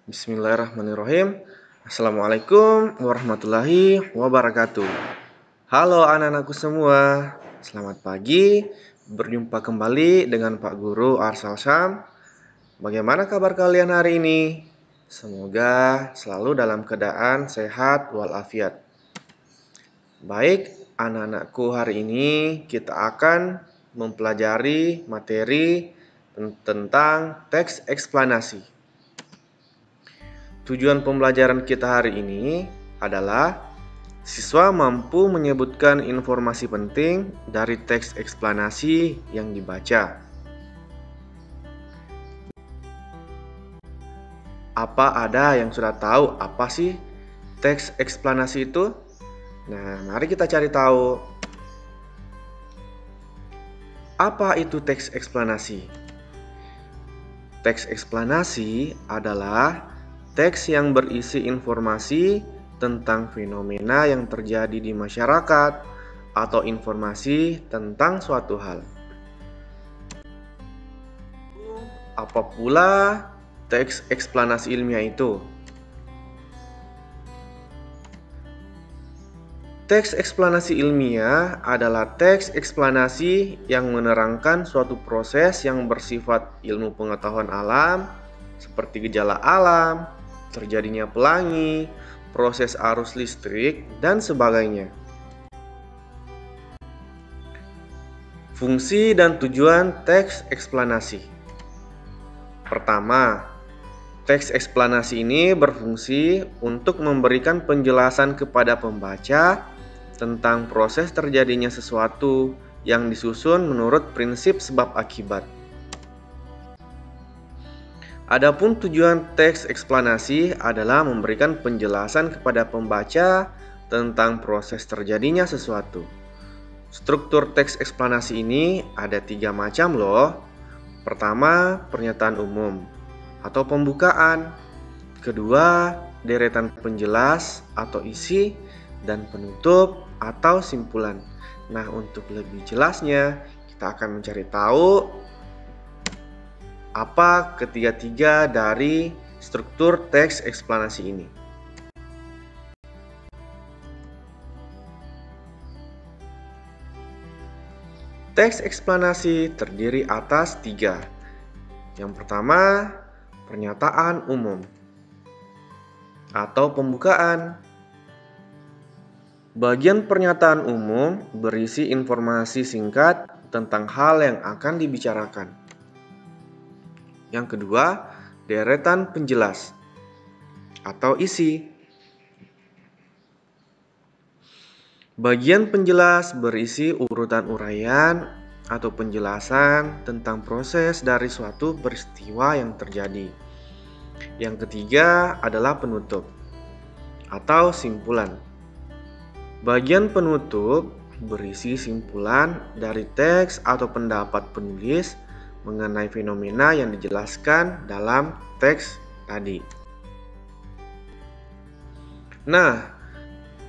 Bismillahirrahmanirrahim. Assalamualaikum warahmatullahi wabarakatuh. Halo anak-anakku semua, selamat pagi. Berjumpa kembali dengan Pak Guru Arsal Syam. Bagaimana kabar kalian hari ini? Semoga selalu dalam keadaan sehat walafiat. Baik, anak-anakku, hari ini kita akan mempelajari materi tentang teks eksplanasi. Tujuan pembelajaran kita hari ini adalah siswa mampu menyebutkan informasi penting dari teks eksplanasi yang dibaca. Apa ada yang sudah tahu apa sih teks eksplanasi itu? Nah, mari kita cari tahu. Apa itu teks eksplanasi? Teks eksplanasi adalah teks yang berisi informasi tentang fenomena yang terjadi di masyarakat atau informasi tentang suatu hal. Apa pula teks eksplanasi ilmiah itu? Teks eksplanasi ilmiah adalah teks eksplanasi yang menerangkan suatu proses yang bersifat ilmu pengetahuan alam, seperti gejala alam, terjadinya pelangi, proses arus listrik, dan sebagainya. Fungsi dan tujuan teks eksplanasi. Pertama, teks eksplanasi ini berfungsi untuk memberikan penjelasan kepada pembaca tentang proses terjadinya sesuatu yang disusun menurut prinsip sebab akibat. Adapun tujuan teks eksplanasi adalah memberikan penjelasan kepada pembaca tentang proses terjadinya sesuatu. Struktur teks eksplanasi ini ada 3 macam loh. Pertama, pernyataan umum atau pembukaan. Kedua, deretan penjelas atau isi, dan penutup atau simpulan. Nah, untuk lebih jelasnya, kita akan mencari tahu apa ketiga-tiga dari struktur teks eksplanasi ini. Teks eksplanasi terdiri atas 3. Yang pertama, pernyataan umum atau pembukaan. Bagian pernyataan umum berisi informasi singkat tentang hal yang akan dibicarakan. Yang kedua, deretan penjelas atau isi. Bagian penjelas berisi urutan uraian atau penjelasan tentang proses dari suatu peristiwa yang terjadi. Yang ketiga adalah penutup atau simpulan. Bagian penutup berisi simpulan dari teks atau pendapat penulis mengenai fenomena yang dijelaskan dalam teks tadi. Nah,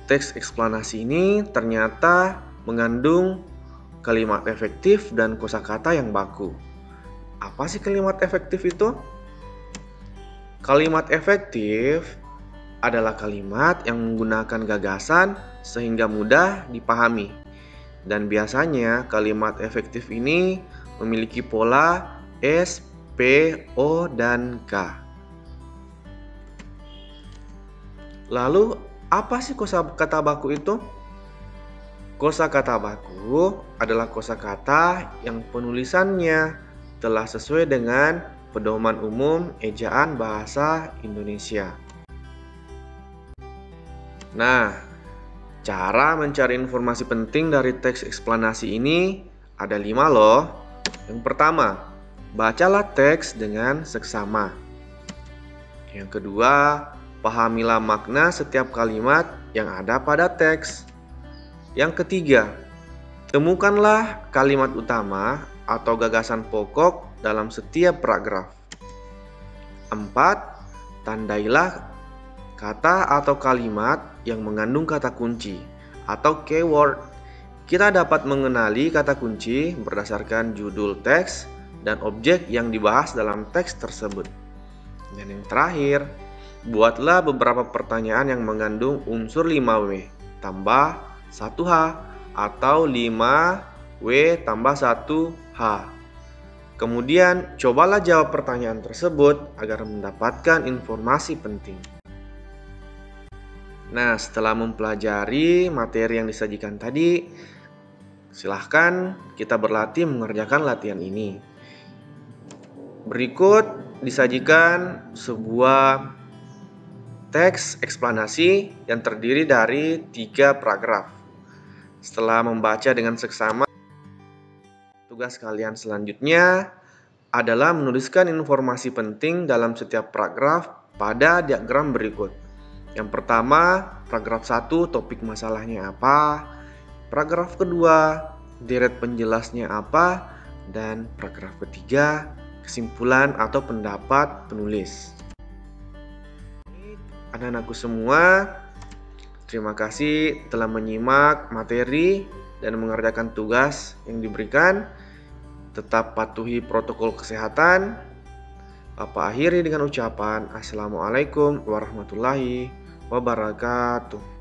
teks eksplanasi ini ternyata mengandung kalimat efektif dan kosakata yang baku. Apa sih kalimat efektif itu? Kalimat efektif adalah kalimat yang menggunakan gagasan sehingga mudah dipahami. Dan biasanya kalimat efektif ini memiliki pola S, P, O, dan K. Lalu, apa sih kosakata baku itu? Kosakata baku adalah kosakata yang penulisannya telah sesuai dengan pedoman umum ejaan bahasa Indonesia. Nah, cara mencari informasi penting dari teks eksplanasi ini ada 5 loh. Yang pertama, bacalah teks dengan seksama. Yang kedua, pahamilah makna setiap kalimat yang ada pada teks. Yang ketiga, temukanlah kalimat utama atau gagasan pokok dalam setiap paragraf. 4. Tandailah kata atau kalimat yang mengandung kata kunci atau keyword. Kita dapat mengenali kata kunci berdasarkan judul teks dan objek yang dibahas dalam teks tersebut. Dan yang terakhir, buatlah beberapa pertanyaan yang mengandung unsur 5W tambah 1H atau 5W tambah 1H. Kemudian, cobalah jawab pertanyaan tersebut agar mendapatkan informasi penting. Nah, setelah mempelajari materi yang disajikan tadi, silahkan kita berlatih mengerjakan latihan ini. Berikut disajikan sebuah teks eksplanasi yang terdiri dari 3 paragraf. Setelah membaca dengan seksama, tugas kalian selanjutnya adalah menuliskan informasi penting dalam setiap paragraf pada diagram berikut. Yang pertama, paragraf 1 topik masalahnya apa, paragraf kedua deret penjelasnya apa, dan paragraf ketiga kesimpulan atau pendapat penulis. Anak-anakku semua, terima kasih telah menyimak materi dan mengerjakan tugas yang diberikan. Tetap patuhi protokol kesehatan. Bapak akhiri dengan ucapan Assalamualaikum warahmatullahi wabarakatuh.